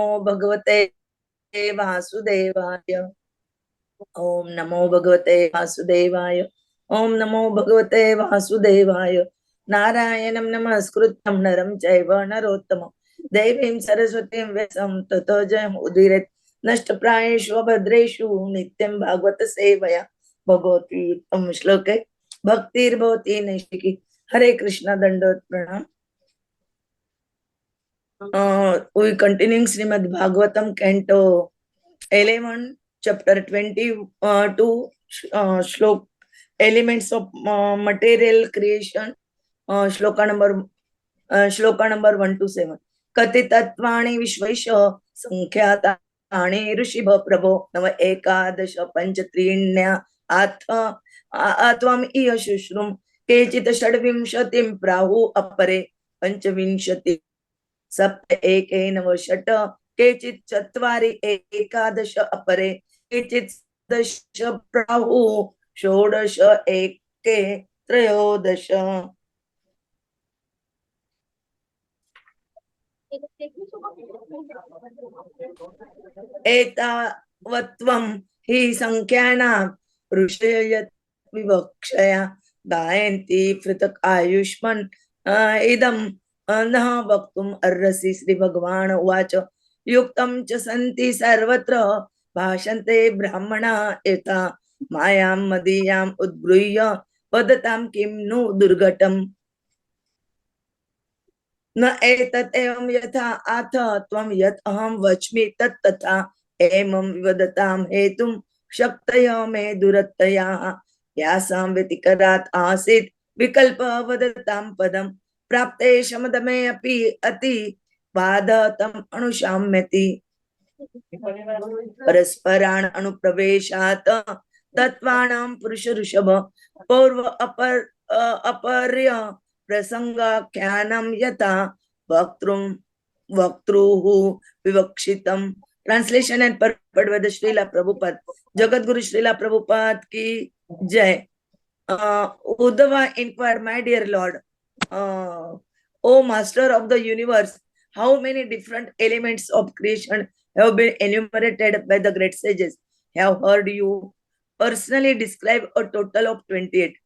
भगवते वासुदेवाय। ओम नमो भगवते वासुदेवाय। ओम नमो भगवते वासुदेवाय। नारायणं नमस्कृत्यं नरं चैव नरोत्तमं देवीं सरस्वतीं व्यासं ततो जयमुदीरयेत्। नष्टप्रायेषु भद्रेषु नित्यं भागवत सेवया भगवती उत्तम श्लोके भक्तिर्भवति नैष्टिकी। हरे कृष्णा दंडवत प्रणाम। We continuing Srimad Bhagwatam Canto 11, chapter 22, shlok elements of material creation, shloka number 1 to 7. कथितत्वानि विश्वैष संख्यातानि Rishabh प्रभो नव एकादश पंचत्रीण्य अथ त्वम् इह शुश्रुम केचित् षड्विंशतिं प्राहु अपरे पंचविंशति सप्त एकेन व षट् केचित् चत्वारि एकादश अपरे केचित् दश प्राहु षोडश एके त्रयोदश। एतावत्त्वं हि संख्यानां ऋषयः विवक्षया गायन्ति पृथक् आयुष्मन् इदं न वक्तुम् अर्हसि। श्री भगवान उवाच युक्तं च सन्ति सर्वत्र भाषन्ते ब्राह्मणा यथा मायां मदीयाम् उद्गृह्य वदतां किं नु दुर्घटम्। न एतत् एवं यथा अथ त्वं यत् अहं वच्मि तत् तथा एवं विवदतां हेतुं शक्तय मे दुरत्तयाः यासां व्यतिकरात् आसीत् विकल्प वदतां पदं प्राप्ते शमदमे अपि अति बाधतम् अनुशाम्यति। परस्परान् अनुप्रवेशात् तत्त्वानां पुरुष ऋषभ पूर्व अपर्य प्रसंगाख्यानं यथा वक्तृः विवक्षितम्। Translation and purport by the Srila Prabhupada. Jagat Guru Srila Prabhupada ki jai. Uddhava inquired, my dear Lord, O Master of the universe, how many different elements of creation have been enumerated by the great sages? Have heard you personally describe a total of 28.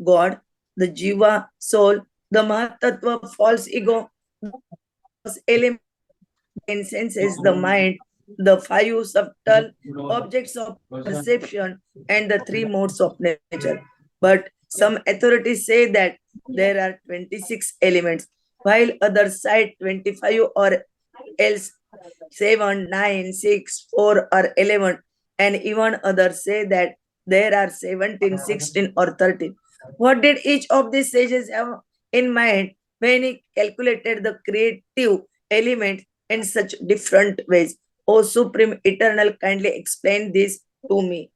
God, the Jiva, soul, the Mahatattva, false ego, element, senses, the mind, the five subtle objects of perception, and the three modes of nature. But some authorities say that there are 26 elements, while others cite 25 or else 7, 9, 6, 4, or 11, and even others say that there are 17, 16, or 13. What did each of these sages have in mind when he calculated the creative element in such different ways? O Supreme Eternal, kindly explain this to me.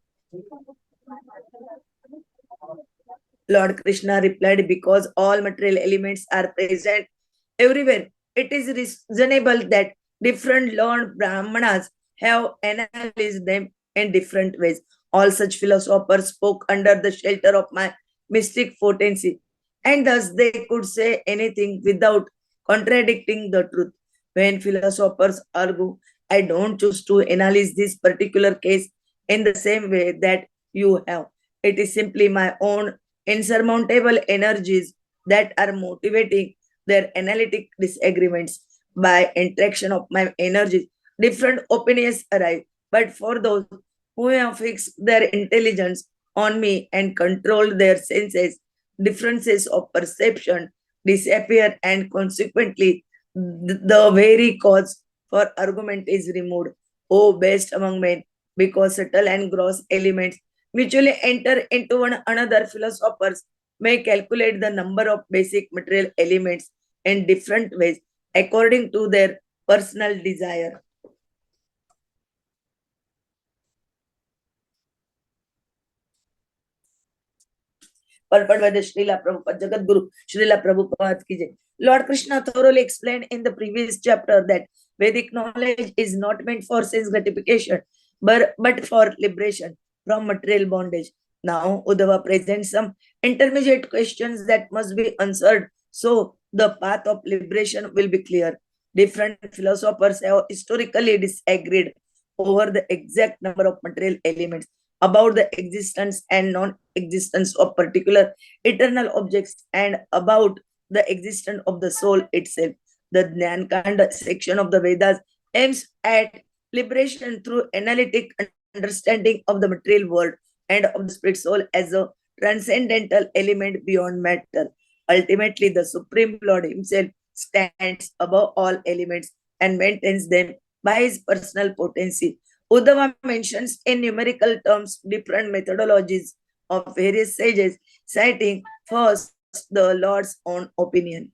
Lord Krishna replied, because all material elements are present everywhere, it is reasonable that different learned Brahmanas have analyzed them in different ways. All such philosophers spoke under the shelter of my mystic potency, and thus they could say anything without contradicting the truth. When philosophers argue, I don't choose to analyze this particular case in the same way that you have. It is simply my own insurmountable energies that are motivating their analytic disagreements. By interaction of my energies, different opinions arise. But for those who have fixed their intelligence on me and control their senses, differences of perception disappear, and consequently, the very cause for argument is removed. O best among men, because subtle and gross elements mutually enter into one another, philosophers may calculate the number of basic material elements in different ways according to their personal desire. Purport by the Srila Prabhupada, Jagat Guru Srila Prabhupada ki jai. Lord Krishna thoroughly explained in the previous chapter that Vedic knowledge is not meant for sense gratification, but for liberation from material bondage. Now, Uddhava presents some intermediate questions that must be answered so the path of liberation will be clear. Different philosophers have historically disagreed over the exact number of material elements, about the existence and non-existence of particular eternal objects, and about the existence of the soul itself. The Jnana section of the Vedas aims at liberation through analytic understanding of the material world and of the spirit soul as a transcendental element beyond matter. Ultimately, the Supreme Lord Himself stands above all elements and maintains them by His personal potency. Uddhava mentions in numerical terms different methodologies of various sages, citing first the Lord's own opinion.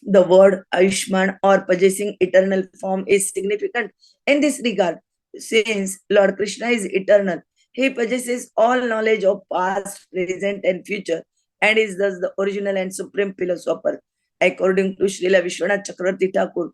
The word Ayushman or possessing eternal form is significant in this regard, since Lord Krishna is eternal. He possesses all knowledge of past, present, and future, and is thus the original and supreme philosopher. According to Srila Vishwanath Chakravarti Thakur,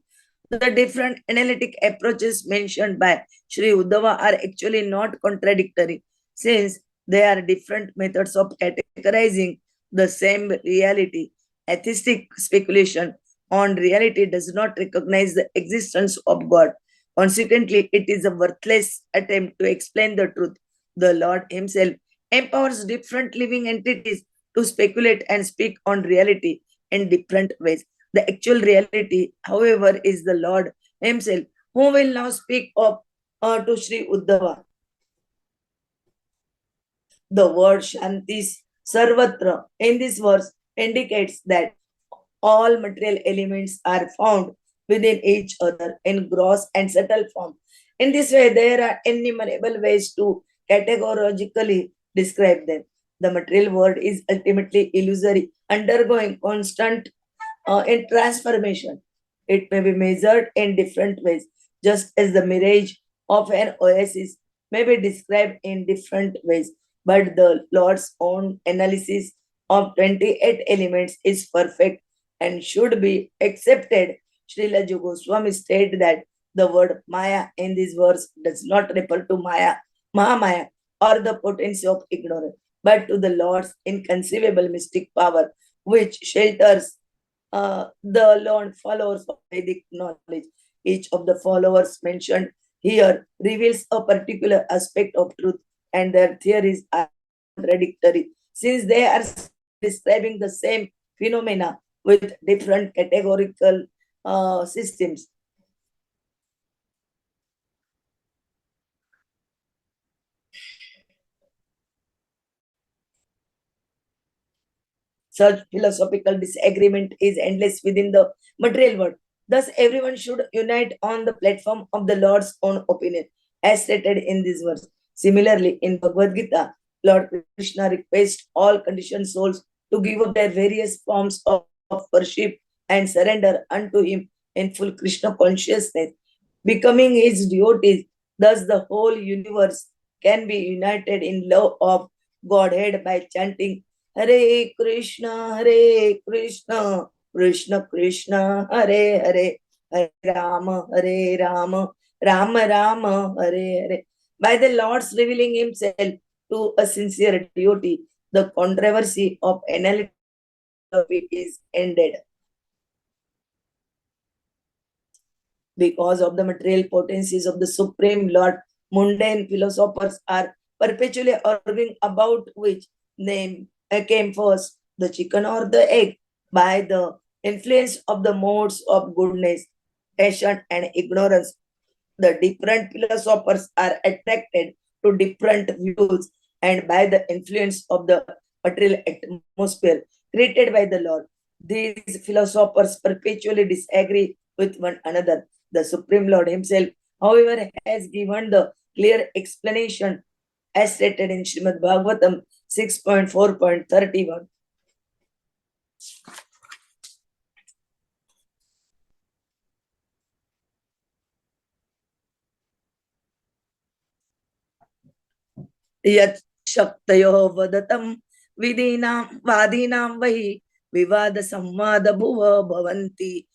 the different analytic approaches mentioned by Sri Uddhava are actually not contradictory, since they are different methods of categorizing the same reality. Atheistic speculation on reality does not recognize the existence of God. Consequently, it is a worthless attempt to explain the truth. The Lord Himself empowers different living entities to speculate and speak on reality in different ways. The actual reality, however, is the Lord Himself, who will now speak of to Sri Uddhava. The word Shantis Sarvatra in this verse indicates that all material elements are found within each other in gross and subtle form. In this way, there are innumerable ways to categorically describe them. The material world is ultimately illusory, undergoing constant in transformation. It may be measured in different ways, just as the mirage of an oasis may be described in different ways. But the Lord's own analysis of 28 elements is perfect and should be accepted. Srila Goswami stated that the word Maya in this verse does not refer to Maya, Mahamaya, or the potency of ignorance, but to the Lord's inconceivable mystic power, which shelters the learned followers of Vedic knowledge. Each of the followers mentioned here reveals a particular aspect of truth, and their theories are contradictory, since they are describing the same phenomena with different categorical systems. Such philosophical disagreement is endless within the material world. Thus, everyone should unite on the platform of the Lord's own opinion, as stated in this verse. Similarly, in Bhagavad Gita, Lord Krishna requests all conditioned souls to give up their various forms of worship and surrender unto Him in full Krishna consciousness, becoming His devotees. Thus, the whole universe can be united in love of Godhead by chanting Hare Krishna, Krishna Krishna, Hare Hare, Hare Rama, Rama Rama, Hare Hare. By the Lord's revealing Himself to a sincere devotee, the controversy of analytic is ended. Because of the material potencies of the Supreme Lord, mundane philosophers are perpetually arguing about which name came first, the chicken or the egg, by the influence of the modes of goodness, passion, and ignorance. The different philosophers are attracted to different views, and by the influence of the material atmosphere created by the Lord, these philosophers perpetually disagree with one another. The Supreme Lord Himself, however, has given the clear explanation as stated in Srimad Bhagwatam 6.4.31. Yat Shaktayo Vadatam Vidinam Vadinam Vahi Vivada Samvada Bhuva Bhavanti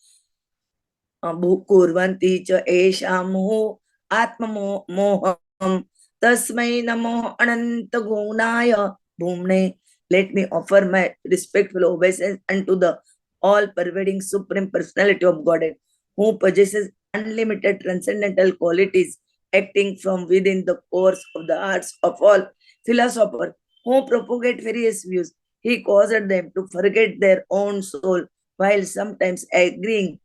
kurvanti cha eshamu atmamoham tasmai namo ananta gunaya bhumne Let me offer my respectful obeisance unto the all-pervading Supreme Personality of Godhead, who possesses unlimited transcendental qualities, acting from within the course of the hearts of all philosophers who propagate various views. He caused them to forget their own soul while sometimes agreeing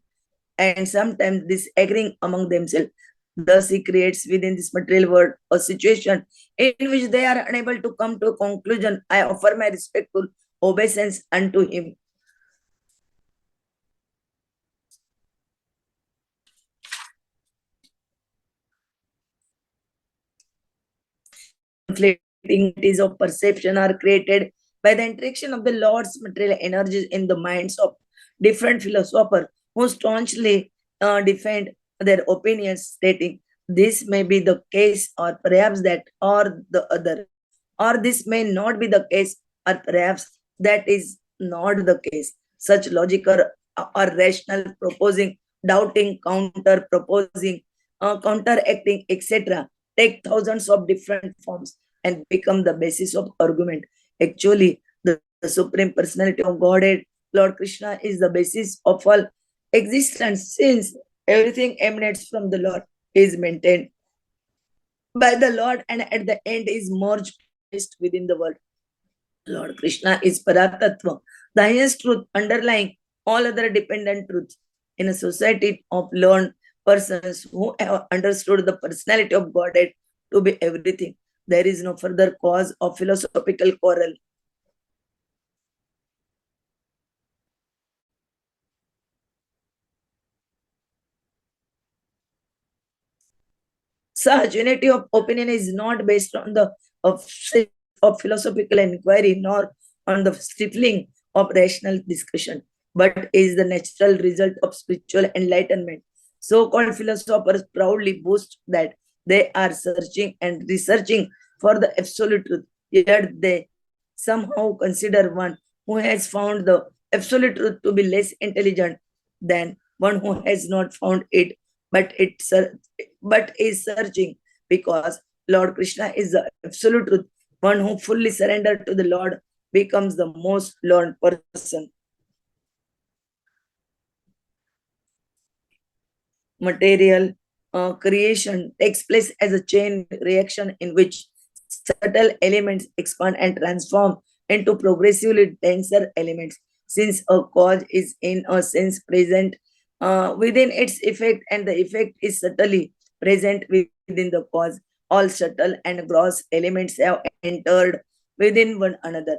and sometimes disagreeing among themselves. Thus, he creates within this material world a situation in which they are unable to come to a conclusion. I offer my respectful obeisance unto him. Conflicting entities of perception are created by the interaction of the Lord's material energies in the minds of different philosophers who staunchly defend their opinions, stating this may be the case, or perhaps that, or the other, or this may not be the case, or perhaps that is not the case. Such logic or rational proposing, doubting, counter proposing, counteracting, etc., take thousands of different forms and become the basis of argument. Actually, the Supreme Personality of Godhead, Lord Krishna, is the basis of all existence, since everything emanates from the Lord, is maintained by the Lord, and at the end is merged within the world. Lord Krishna is Paratattva, the highest truth underlying all other dependent truths. In a society of learned persons who have understood the personality of Godhead to be everything, there is no further cause of philosophical quarrel. Such unity of opinion is not based on the of, of philosophical inquiry nor on the stifling of rational discussion, but is the natural result of spiritual enlightenment. So-called philosophers proudly boast that they are searching and researching for the absolute truth, yet they somehow consider one who has found the absolute truth to be less intelligent than one who has not found it, but but is searching, because Lord Krishna is the absolute truth. One who fully surrendered to the Lord becomes the most learned person. Material creation takes place as a chain reaction in which subtle elements expand and transform into progressively denser elements. Since a cause is in a sense present within its effect, and the effect is subtly present within the cause, all subtle and gross elements have entered within one another.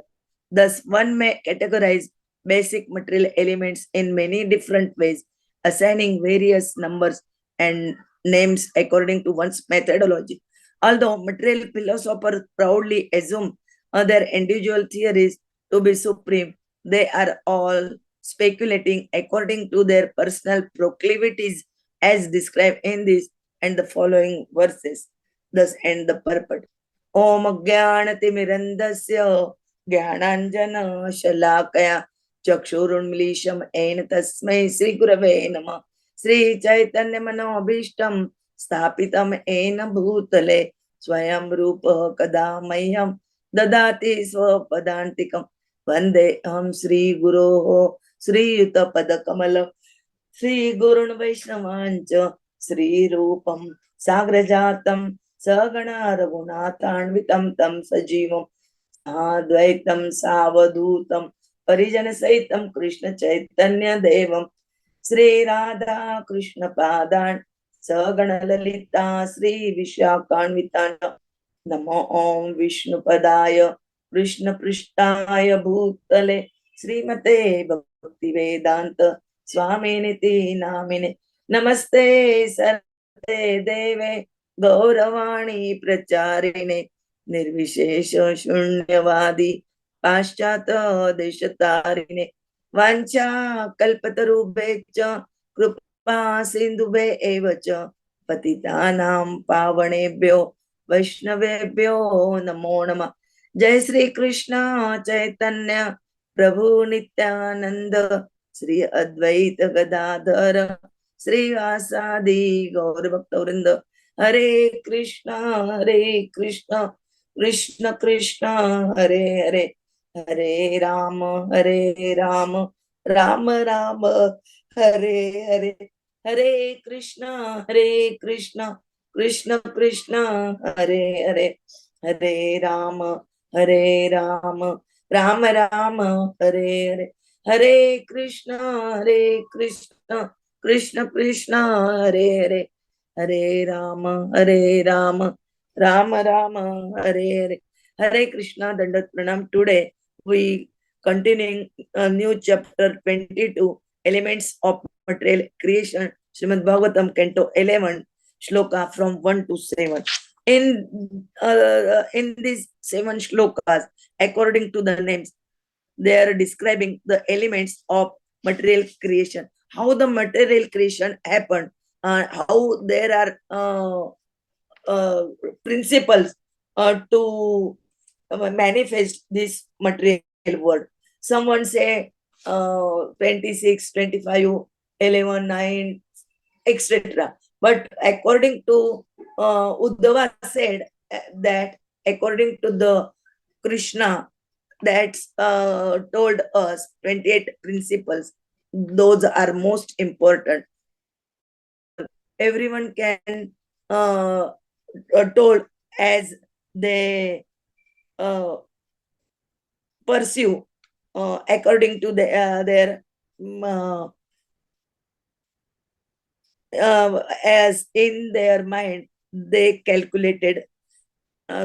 Thus, one may categorize basic material elements in many different ways, assigning various numbers and names according to one's methodology. Although material philosophers proudly assume their individual theories to be supreme, they are all speculating according to their personal proclivities, as described in this and the following verses. Thus end the purport. Om Jnanatimirandasya Jnananjana Shalakaya Chakshurunmilisham En Tasmai Sri Gurave Namah Sri Chaitanya Manobishtam Sthapitam Ena Bhutale Swayam Rupa Kadamahyam Dadati Swapadantikam Vande Ham Sri Guru Sri Yuta Padakamal Sri Gurun Vaishnavancha Sri Rupam Sagrajatam Sagana Raghunathanvitam Tam Sajivam Advaitam Savadutam Parijana Saitam Krishna Chaitanya Devam Sri Radha Krishna Padan Sagana Lalita Sri Vishakhanvitana Namo Om Vishnu Padaya Krishna Prishtaya Bhutale Srimate Bhakti Vedanta Swaminiti Namine Namaste Sarate Deve Gauravani Pracharine निर्विशेष शून्यवादी पाश्चात देशतारिणे वाञ्छा कल्पतरुभ्यश्च कृपा सिन्धुभ्य एव च पतितानां पावनेभ्यो वैष्णवेभ्यो नमो नमः. जय श्री कृष्ण चैतन्य प्रभु नित्यानंद श्री अद्वैत गदाधर श्रीवासादि गौर भक्तवृंद. हरे Krishna Krishna Krishna Hare Hare, Hare Rama, Hare Rama, Rama Rama, Hare Hare, Hare Krishna, Hare Krishna, Krishna Krishna, Hare Hare, Hare Rama, Hare Rama, Rama Rama, Hare Hare, Hare Krishna, Hare Krishna, Krishna Krishna, Hare Hare, Hare Rama, Hare Rama, Rama Rama, Hare Hare, Hare Krishna, Dandat Pranam. Today we continuing a new chapter 22, Elements of Material Creation, Srimad Bhagwatam, Canto 11, Shloka from 1 to 7. In these 7 shlokas, according to the names, they are describing the elements of material creation, how the material creation happened, how there are principles to manifest this material world. Someone say 26, 25, 11, 9, etc. But according to Uddhava said that according to the Krishna, that's told us 28 principles. Those are most important. Everyone can told as they uh, pursue according to their um, as in their mind they calculated.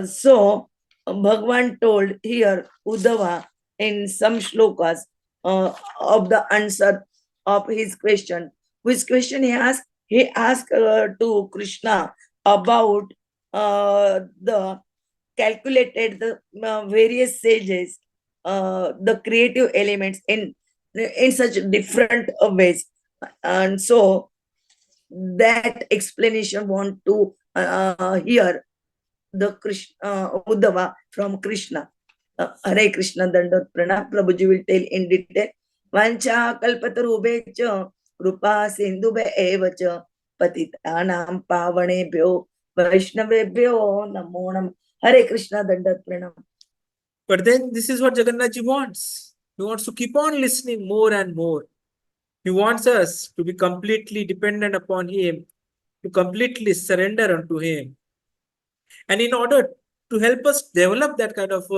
So Bhagwan told here Uddhava in some shlokas of the answer of his question. Which question he asked? He asked to Krishna about the calculated the various sages, the creative elements in such different ways, and so that explanation want to hear the Krishna Uddhava from Krishna. Hare Krishna Dandot Pranam. Prabhuji will tell in detail. Vancha kalpatarubhe cha rupa sindhube eva cha patitanam pavanebhyo vaishnavebhyo namo nam. Hare Krishna Dandot Pranam. But then this is what Jagannath Ji wants. He wants to keep on listening more and more. He wants us to be completely dependent upon Him, to completely surrender unto Him. And in order to help us develop that kind of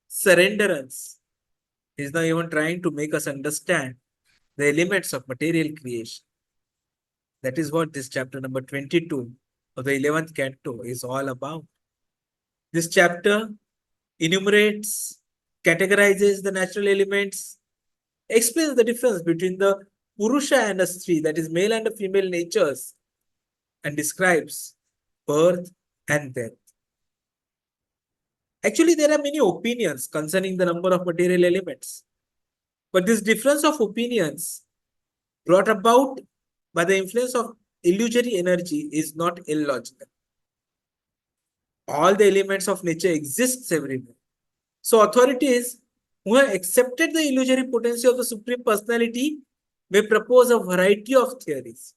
surrenderance, He's now even trying to make us understand the elements of material creation. That is what this chapter number 22 of the 11th canto is all about. This chapter enumerates, categorizes the natural elements, explains the difference between the Purusha and a Stri, that is male and a female natures, and describes birth and death. Actually, there are many opinions concerning the number of material elements. But this difference of opinions brought about by the influence of illusory energy is not illogical. All the elements of nature exists everywhere. So authorities who have accepted the illusory potency of the Supreme Personality may propose a variety of theories.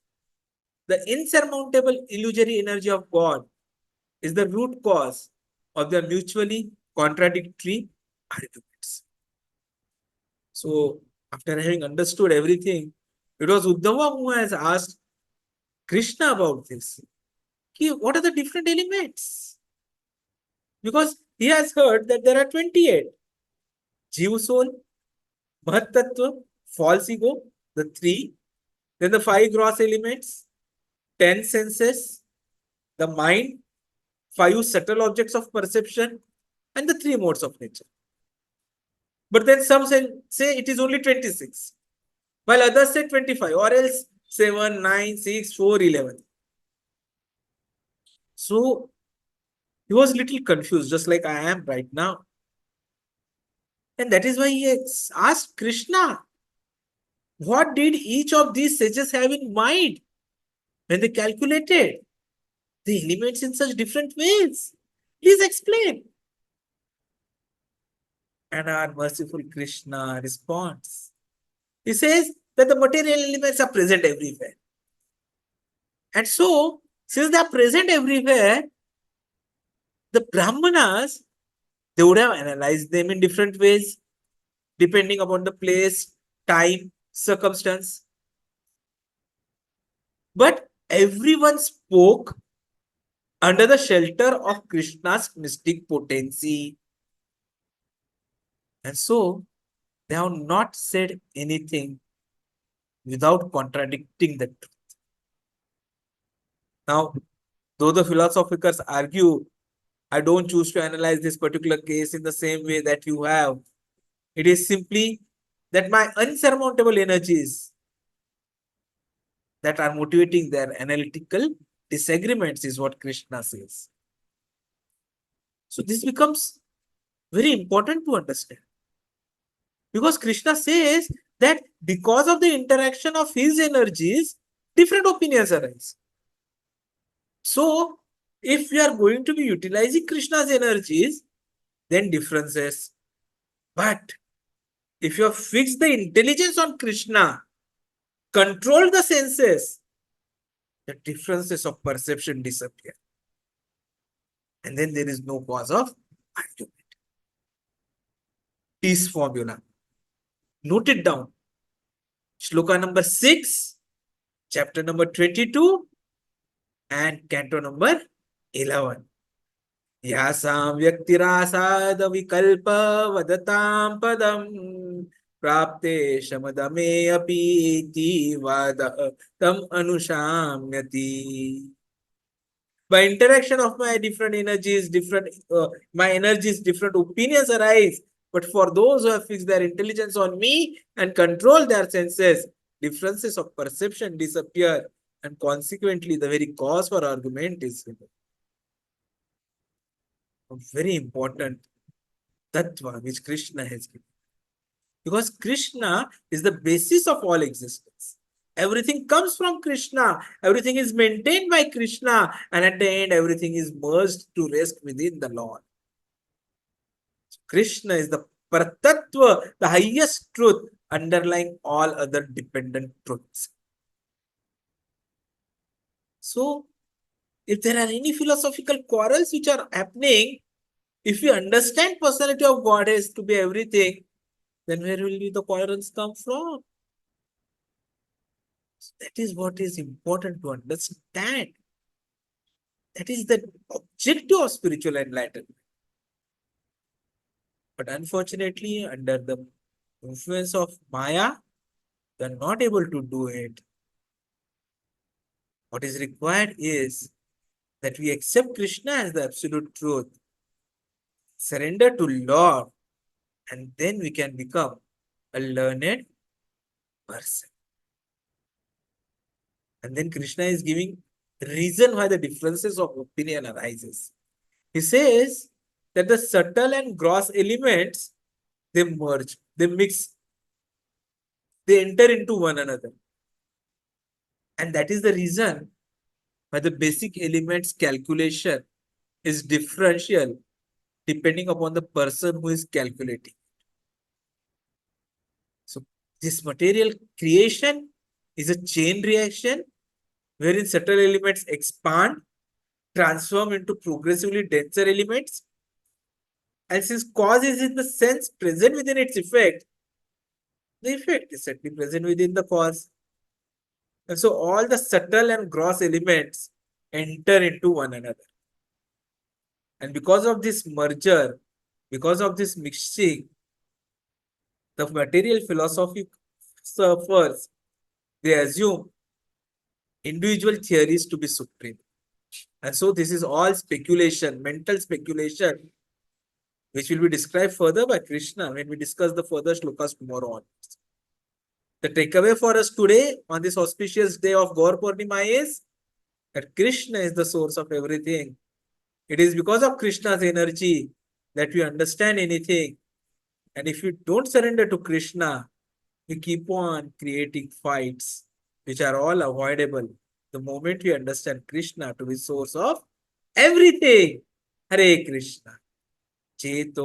The insurmountable illusory energy of God is the root cause of their mutually contradictory arguments. So, after having understood everything, it was Uddhava who has asked Krishna about this. What are the different elements? Because he has heard that there are 28. Jiva soul, Mahat Tattva, false ego, the 3, then the 5 gross elements, 10 senses, the mind, 5 subtle objects of perception, and the 3 modes of nature. But then some say it is only 26, while others say 25, or else 7, 9, 6, 4, 11. So he was a little confused, just like I am right now. And that is why he asked Krishna, what did each of these sages have in mind when they calculated the elements in such different ways? Please explain. And our merciful Krishna responds. He says that the material elements are present everywhere. And so, since they are present everywhere, the Brahmanas, they would have analyzed them in different ways. depending upon the place, time, circumstance. But everyone spoke under the shelter of Krishna's mystic potency. And so they have not said anything without contradicting the truth. Now, though the philosophers argue, I don't choose to analyze this particular case in the same way that you have. It is simply that my unsurmountable energies that are motivating their analytical disagreements is what Krishna says. So this becomes very important to understand. Because Krishna says that because of the interaction of his energies, different opinions arise. So, if we are going to be utilizing Krishna's energies, then differences. But if you have fixed the intelligence on Krishna, control the senses, the differences of perception disappear. And then there is no cause of argument. This formula. Note it down. Shloka number 6, chapter number 22, and canto number 11. Yasam vyaktirasad vikalpa vadatam padam prapte shamadame api vada tam anushamyati. By interaction of my different energies, my energies, different opinions arise. But for those who have fixed their intelligence on me and control their senses, differences of perception disappear, and consequently, the very cause for argument is removed. A very important tattva which Krishna has given. Because Krishna is the basis of all existence. Everything comes from Krishna. Everything is maintained by Krishna. And at the end, everything is merged to rest within the Lord. So Krishna is the Paratattva, the highest truth underlying all other dependent truths. So, if there are any philosophical quarrels which are happening, if we understand personality of God as to be everything, then where will the quarrels come from? So that is what is important to understand. That is the objective of spiritual enlightenment. But unfortunately, under the influence of Maya, they are not able to do it. What is required is that we accept Krishna as the absolute truth, surrender to Lord, and then we can become a learned person. And then Krishna is giving reason why the differences of opinion arises. He says that the subtle and gross elements, they merge, they mix, they enter into one another. And that is the reason why the basic elements calculation is differential depending upon the person who is calculating. So this material creation is a chain reaction wherein subtle elements expand, transform into progressively denser elements. And since cause is in the sense present within its effect, the effect is certainly present within the cause. And so all the subtle and gross elements enter into one another. And because of this merger, because of this mixing, the material philosophy suffers. They assume individual theories to be supreme. And so this is all speculation, mental speculation, which will be described further by Krishna when we discuss the further shlokas tomorrow on. The takeaway for us today on this auspicious day of Gaur Purnima is that Krishna is the source of everything. It is because of Krishna's energy that we understand anything. And if you don't surrender to Krishna, you keep on creating fights, which are all avoidable the moment we understand Krishna to be source of everything. Hare Krishna. Cheto.